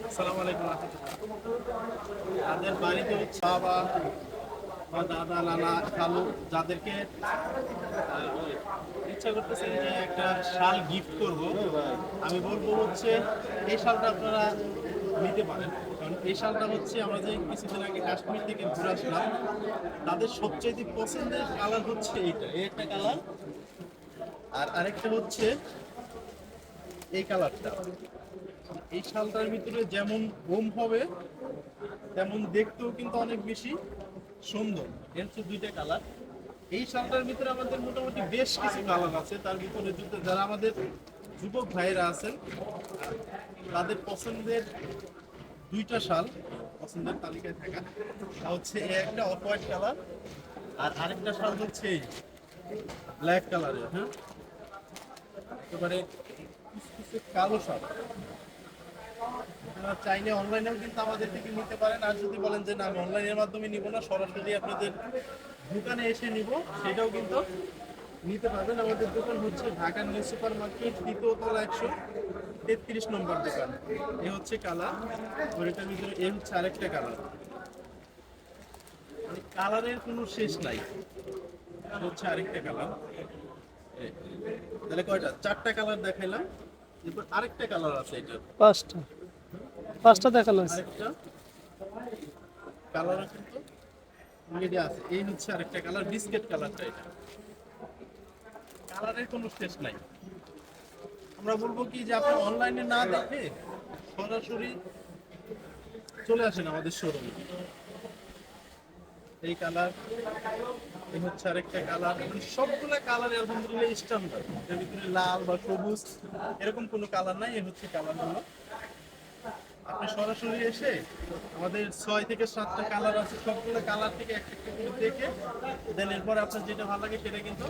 আসসালামু আলাইকুম। যাদের বাড়িতে হচ্ছে বাবা বা দাদা নানা খালু যাদেরকে ইচ্ছা করতেছেন যে একটা শাল গিফট করব, আমি বলবো হচ্ছে এই শালটা আপনারা নিতে পারেন। কারণ এই শালটা হচ্ছে আমরা যে কিছুদিন আগে কাশ্মীর থেকে ঘুরে আসলাম, তাদের সবচেয়ে পছন্দের কালার হচ্ছে এইটা, এই একটা কালার। আর আরেকটা হচ্ছে এই কালারটা। এই শালটার ভিতরে যেমন ঘুম হবে তেমন দেখতেও কিন্তু অনেক বেশি সুন্দর। এর হচ্ছে দুইটা কালার। এই শালটার ভিতরে আমাদের মোটামুটি বেশ কিছু কালার আছে। তার ভিতরে যারা আমাদের যুবক ভাইয়েরা আছেন তাদের পছন্দের দুইটা শাল পছন্দের তালিকায় থাকা, তা হচ্ছে এই একটা অফ হোয়াইট কালার আর আরেকটা শাল হচ্ছে এই ব্ল্যাক কালারের। হ্যাঁ, একেবারে কুচকুচে কালো শাল। আপনারা চাইলে অনলাইনেও কিন্তু আমাদের থেকে নিতে পারেন, আর যদি বলেন যে না আমি অনলাইনের মাধ্যমে নিব না, সরাসরি আপনাদের দোকানে এসে নিব, সেটাও কিন্তু নিতে পারবেন। আমাদের দোকান হচ্ছে ঢাকা নিউ সুপার মার্কেট, দ্বিতীয় তলা 133 নম্বর দোকান। এ হচ্ছে কালার, আর এটার ভিতরে এ হচ্ছে আরেকটা কালার। মানে কালারের কোনো শেষ নাই। এটা হচ্ছে আরেকটা কালার। তাহলে কয়টা? চারটা কালার দেখাইলাম। এরপর আরেকটা কালার আছে, এটার পাঁচটা পাঁচটা দেখানো আছে। আরেকটা কালার কিন্তু মিডিয়া আছে। এই হচ্ছে আরেকটা কালার, বিস্কিট কালারটা। এটা কালারের কোনো শেষ নাই। আমরা বলবো কি যে আপনি অনলাইনে না দেখে সরাসরি চলে আসেন আমাদের শোরুমে। এই কালার, এই হচ্ছে আরেকটা কালার। মানে সবগুলা কালারে আলহামদুলিল্লাহ স্ট্যান্ডার্ড। এর ভিতরে লাল বা সবুজ এরকম কোনো কালার নাই। এই হচ্ছে কালারগুলো। আপনি সরাসরি এসে আমাদের 6 থেকে 7টা কালার আছে, সবগুলো কালার থেকে একটা একটা করে দেখে দেন এরপর আপনার যেটা ভালো লাগে সেটা কিন্তু